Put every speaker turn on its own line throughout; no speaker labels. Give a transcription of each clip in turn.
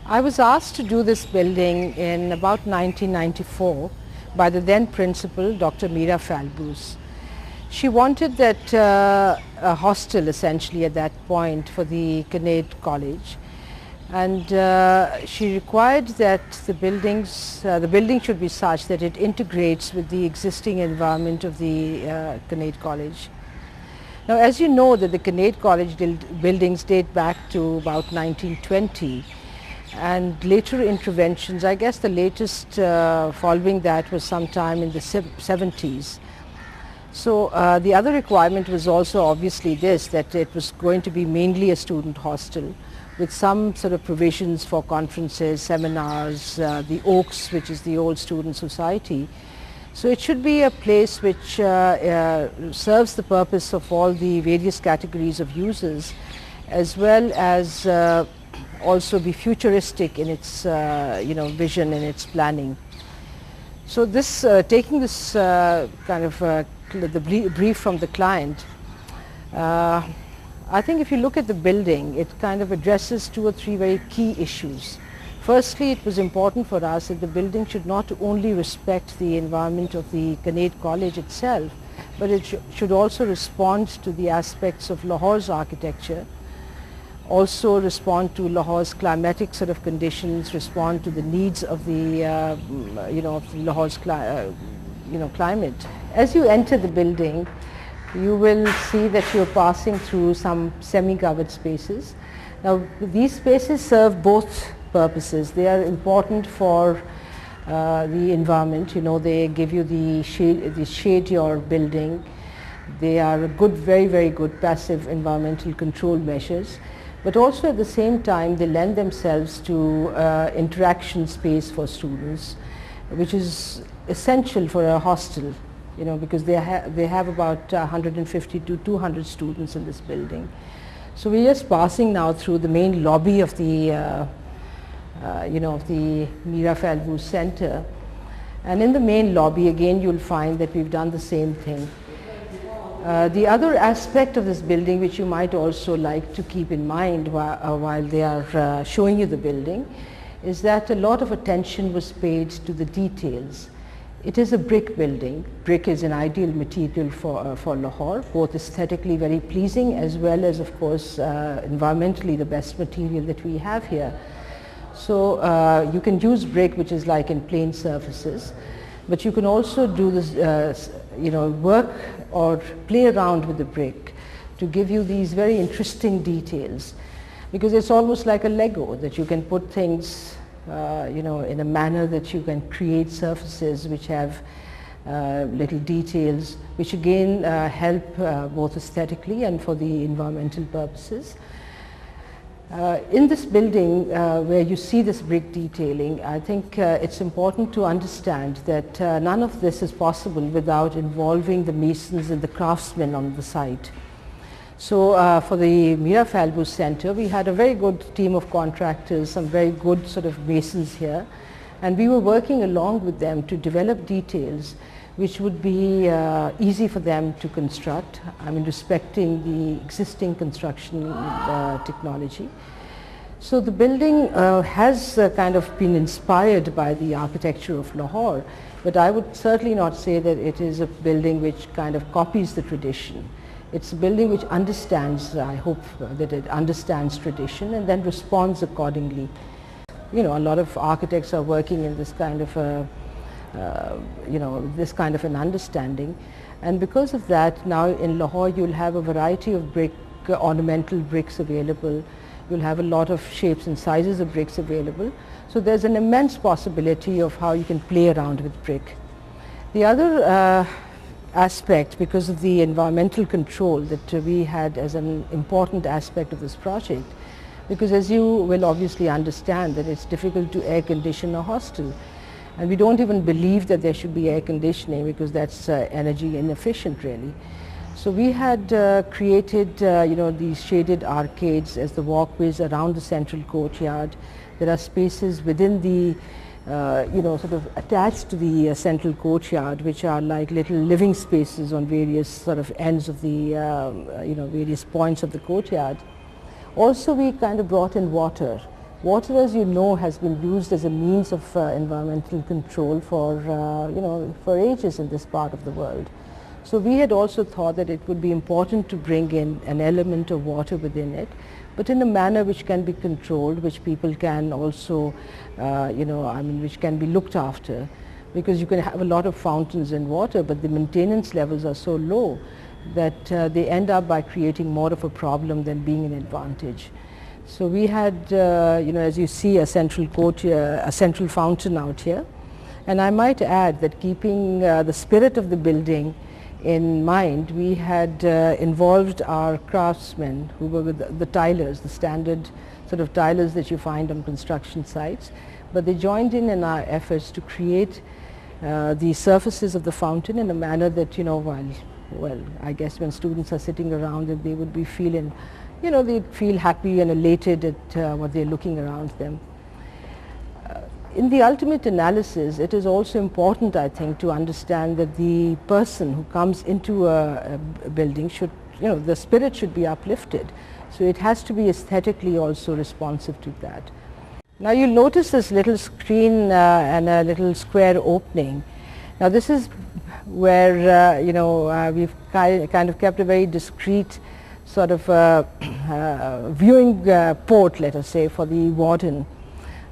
I was asked to do this building in about 1994 by the then principal, Dr. Meera Falbus. She wanted that a hostel essentially at that point for the Canade College, and she required that the building should be such that it integrates with the existing environment of the Canade College. Now, as you know, that the Canade College buildings date back to about 1920, and later interventions, I guess the latest following that was sometime in the 70s. So the other requirement was also obviously this, that it was going to be mainly a student hostel with some sort of provisions for conferences, seminars, the Oaks, which is the old student society. So it should be a place which serves the purpose of all the various categories of users, as well as also be futuristic in its vision and its planning. So this taking this kind of the brief from the client, I think if you look at the building, it kind of addresses 2 or 3 very key issues. Firstly, it was important for us that the building should not only respect the environment of the Canade College itself, but it should also respond to the aspects of Lahore's architecture, also respond to Lahore's climatic sort of conditions, respond to the needs of the Lahore's climate. As you enter the building, you will see that you are passing through some semi-covered spaces. Now, these spaces serve both purposes. They are important for the environment. They give you the shade your building. They are good, very, very good passive environmental control measures. But also at the same time, they lend themselves to interaction space for students, which is essential for a hostel, because they have about 150 to 200 students in this building. So we're just passing now through the main lobby of the, of the Meera Falbus Center. And in the main lobby, again, you'll find that we've done the same thing. The other aspect of this building, which you might also like to keep in mind while they are showing you the building, is that a lot of attention was paid to the details. It is a brick building. Brick is an ideal material for Lahore, both aesthetically very pleasing as well as, of course, environmentally the best material that we have here. So you can use brick, which is like in plain surfaces, but you can also do this, work or play around with the brick to give you these very interesting details, because it's almost like a Lego that you can put things in a manner that you can create surfaces which have little details, which again help both aesthetically and for the environmental purposes. In this building where you see this brick detailing, I think it's important to understand that none of this is possible without involving the masons and the craftsmen on the site. So for the Meera Falbus Center, we had a very good team of contractors, some very good sort of masons here, and we were working along with them to develop details which would be easy for them to construct, respecting the existing construction technology. So the building has kind of been inspired by the architecture of Lahore, but I would certainly not say that it is a building which kind of copies the tradition. It's a building which understands, I hope that it understands tradition and then responds accordingly. A lot of architects are working in this kind of this kind of an understanding, and because of that, now in Lahore you'll have a variety of ornamental bricks available. You'll have a lot of shapes and sizes of bricks available. So there's an immense possibility of how you can play around with brick. The other aspect, because of the environmental control that we had as an important aspect of this project, because as you will obviously understand that it's difficult to air condition a hostel, and we don't even believe that there should be air conditioning because that's energy inefficient really. So we had created these shaded arcades as the walkways around the central courtyard. There are spaces within the sort of attached to the central courtyard, which are like little living spaces on various sort of ends of the various points of the courtyard. Also we kind of brought in water Water, as you know, has been used as a means of environmental control for, for ages in this part of the world. So we had also thought that it would be important to bring in an element of water within it, but in a manner which can be controlled, which people can also, which can be looked after. Because you can have a lot of fountains and water, but the maintenance levels are so low that they end up by creating more of a problem than being an advantage. So we had, as you see, a central courtyard, a central fountain out here. And I might add that keeping the spirit of the building in mind, we had involved our craftsmen who were with the tilers, the standard sort of tilers that you find on construction sites. But they joined in our efforts to create the surfaces of the fountain in a manner that, well, I guess when students are sitting around it, they would be feeling, they'd feel happy and elated at what they're looking around them. In the ultimate analysis, it is also important, I think, to understand that the person who comes into a building should, the spirit should be uplifted. So it has to be aesthetically also responsive to that. Now you'll notice this little screen and a little square opening. Now this is where, we've kind of kept a very discreet sort of viewing port, let us say, for the warden.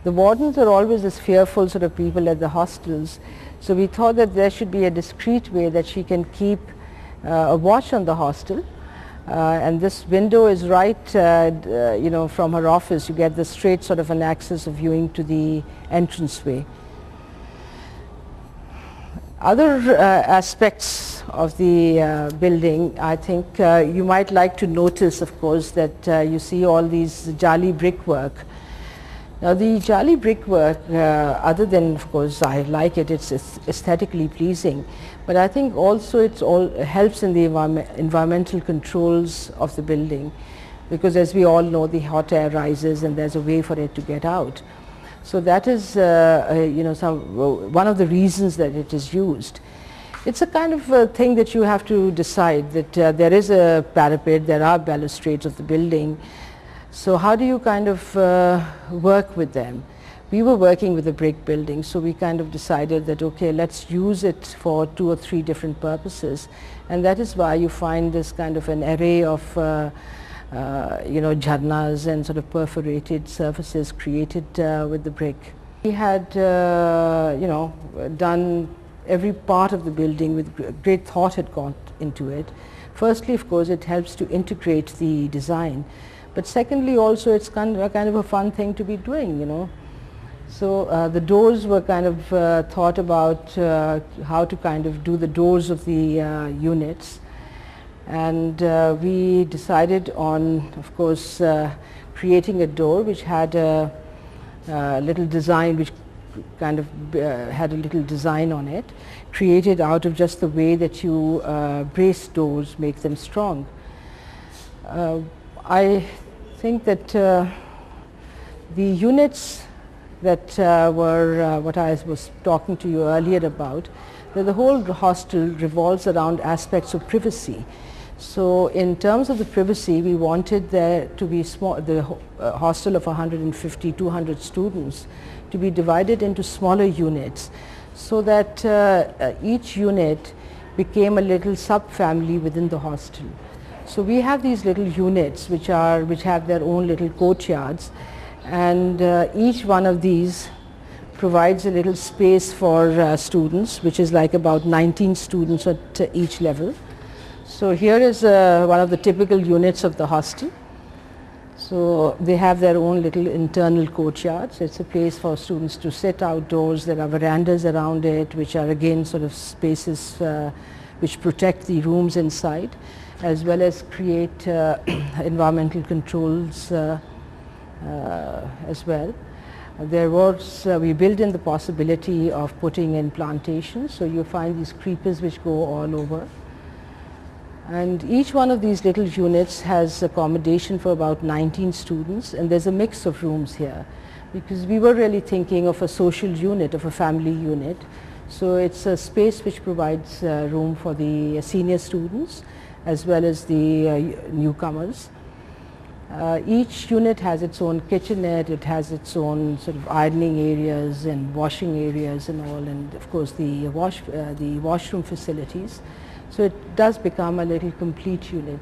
The wardens are always this fearful sort of people at the hostels, so we thought that there should be a discreet way that she can keep a watch on the hostel. And this window is right, from her office. You get the straight sort of an access of viewing to the entranceway. Other aspects of the building, I think you might like to notice, of course, that you see all these jali brickwork. Now the jali brickwork, other than, of course, I like it, it's aesthetically pleasing, but I think also it helps in the environmental controls of the building, because as we all know, the hot air rises and there's a way for it to get out. So that is, one of the reasons that it is used. It's a kind of thing that you have to decide that there is a parapet, there are balustrades of the building. So how do you kind of work with them? We were working with a brick building, so we kind of decided that, okay, let's use it for 2 or 3 different purposes. And that is why you find this kind of an array of, jharnas and sort of perforated surfaces created with the brick. We had, done every part of the building with great thought had gone into it. Firstly, of course, it helps to integrate the design. But secondly, also, it's kind of a fun thing to be doing, So the doors were kind of thought about how to kind of do the doors of the units. And we decided on, of course, creating a door which had a little design, which kind of had a little design on it, created out of just the way that you brace doors, make them strong. I think that the units that were what I was talking to you earlier about, that the whole hostel revolves around aspects of privacy. So in terms of the privacy, we wanted there to be the hostel of 150, 200 students to be divided into smaller units, so that each unit became a little sub-family within the hostel. So we have these little units which have their own little courtyards, and each one of these provides a little space for students, which is like about 19 students at each level. So here is one of the typical units of the hostel. So they have their own little internal courtyards. It's a place for students to sit outdoors. There are verandas around it, which are again sort of spaces which protect the rooms inside, as well as create environmental controls as well. There was, we built in the possibility of putting in plantations, so you find these creepers which go all over. And each one of these little units has accommodation for about 19 students, and there's a mix of rooms here, because we were really thinking of a social unit, of a family unit. So it's a space which provides room for the senior students as well as the newcomers. Each unit has its own kitchenette, it has its own sort of ironing areas and washing areas and all, and of course the washroom facilities. So it does become a little complete unit.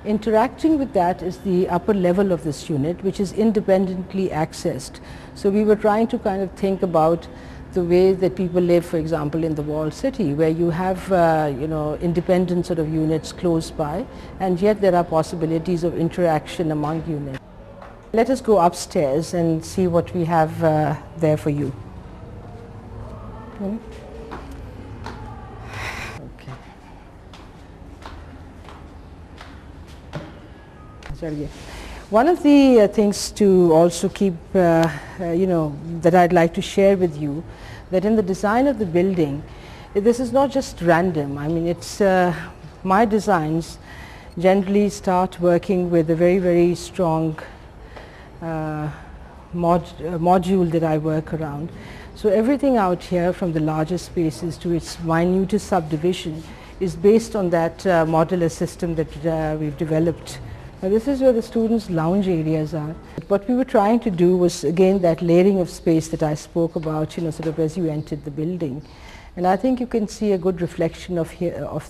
Interacting with that is the upper level of this unit, which is independently accessed. So we were trying to kind of think about the way that people live, for example, in the walled city, where you have independent sort of units close by, and yet there are possibilities of interaction among units. Let us go upstairs and see what we have there for you. One of the things to also keep, that I'd like to share with you, that in the design of the building, this is not just random. I mean, it's my designs generally start working with a very, very strong module that I work around. So everything out here, from the larger spaces to its minutest subdivision, is based on that modular system that we've developed. Now this is where the students' lounge areas are. What we were trying to do was, again, that layering of space that I spoke about, sort of as you entered the building. And I think you can see a good reflection of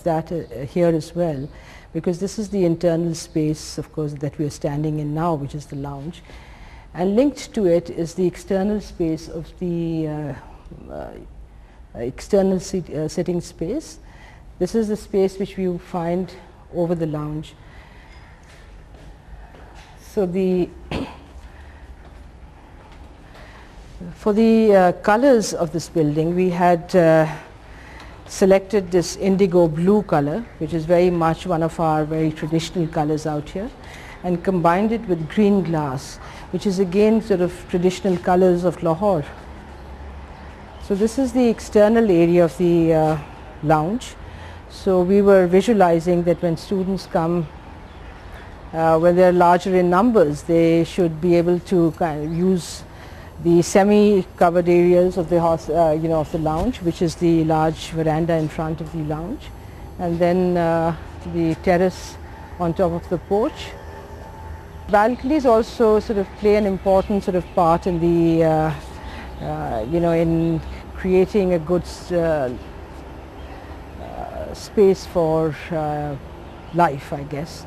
that here as well, because this is the internal space, of course, that we are standing in now, which is the lounge. And linked to it is the external space of the external sitting space. This is the space which you find over the lounge. So for the colors of this building, we had selected this indigo blue color, which is very much one of our very traditional colors out here, and combined it with green glass, which is again sort of traditional colors of Lahore. So this is the external area of the lounge. So we were visualizing that when students come, when they're larger in numbers, they should be able to kind of use the semi-covered areas of the of the lounge, which is the large veranda in front of the lounge, and then the terrace on top of the porch. Balconies also sort of play an important sort of part in the in creating a good space for life, I guess.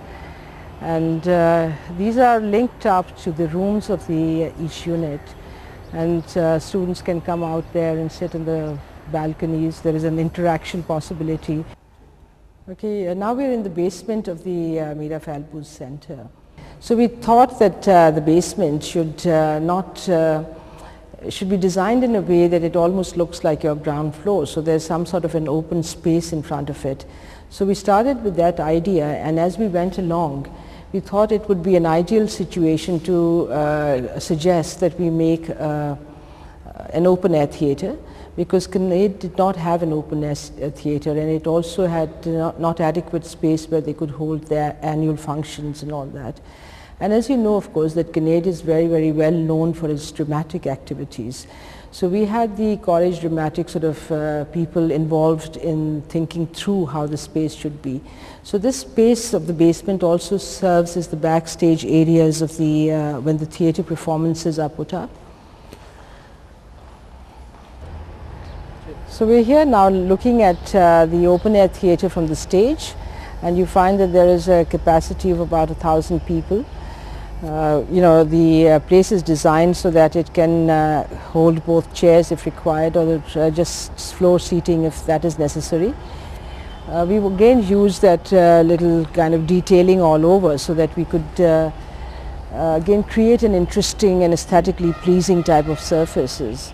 And these are linked up to the rooms of each unit, and students can come out there and sit in the balconies. There is an interaction possibility. Okay, now we're in the basement of the Mira Falbuz Center. So we thought that the basement should be designed in a way that it almost looks like your ground floor. So there's some sort of an open space in front of it. So we started with that idea, and as we went along, we thought it would be an ideal situation to suggest that we make an open air theatre, because CNAID did not have an open air theatre, and it also had not adequate space where they could hold their annual functions and all that. And as you know, of course, that CNAID is very, very well known for its dramatic activities. So we had the college dramatic sort of people involved in thinking through how the space should be. So this space of the basement also serves as the backstage areas of the when the theatre performances are put up. So we're here now looking at the open air theatre from the stage, and you find that there is a capacity of about 1,000 people. The place is designed so that it can hold both chairs if required, or just floor seating if that is necessary. We again used that little kind of detailing all over so that we could again create an interesting and aesthetically pleasing type of surfaces.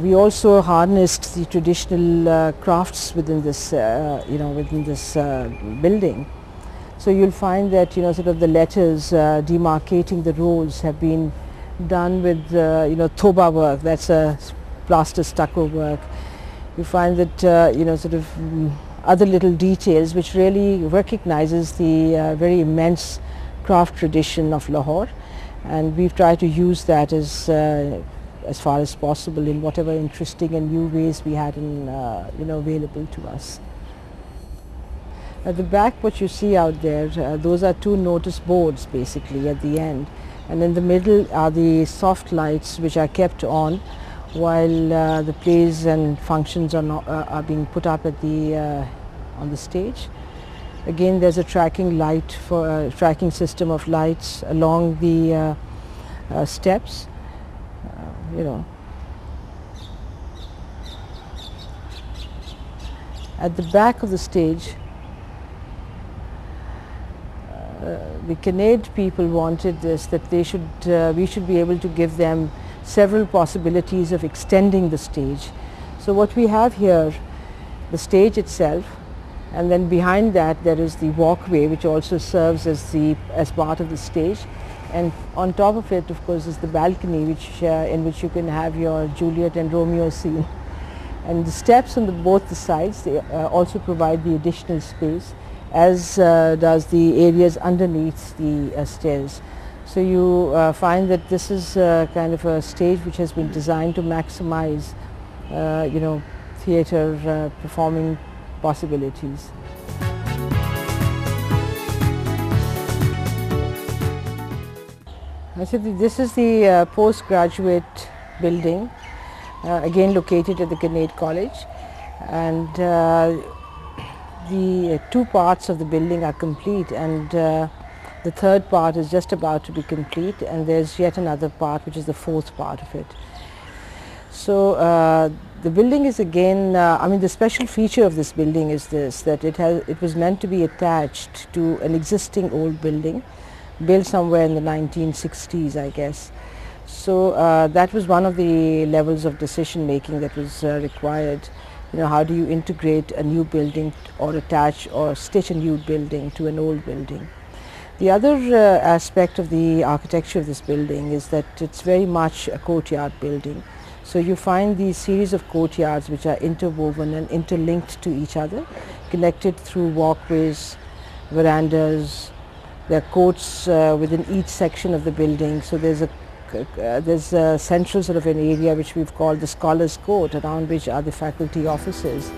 We also harnessed the traditional crafts within this, building. So you'll find that sort of the letters demarcating the rows have been done with thoba work. That's a plaster stucco work. You find that sort of other little details which really recognizes the very immense craft tradition of Lahore, and we've tried to use that as far as possible in whatever interesting and new ways we had available to us. At the back, what you see out there, those are two notice boards basically at the end, and in the middle are the soft lights which are kept on while the plays and functions are being put up at on the stage. Again, there's a tracking light for tracking system of lights along the steps. At the back of the stage, the Canade people wanted this, that we should be able to give them several possibilities of extending the stage. So what we have here, the stage itself, and then behind that there is the walkway, which also serves as part of the stage, and on top of it, of course, is the balcony, in which you can have your Juliet and Romeo scene. And the steps on both the sides, they also provide the additional space, as does the areas underneath the stairs. So you find that this is kind of a stage which has been designed to maximize, theatre performing possibilities. I said this is the postgraduate building, again located at the Canade College, and the two parts of the building are complete, and the third part is just about to be complete, and there's yet another part which is the fourth part of it. So the building is again, the special feature of this building is this, that it was meant to be attached to an existing old building built somewhere in the 1960s, I guess. So that was one of the levels of decision making that was required. How do you integrate a new building or attach or stitch a new building to an old building? The other aspect of the architecture of this building is that it's very much a courtyard building. So you find these series of courtyards which are interwoven and interlinked to each other, connected through walkways, verandas. There are courts within each section of the building. So there's a central sort of an area which we've called the Scholars' Court, around which are the faculty offices.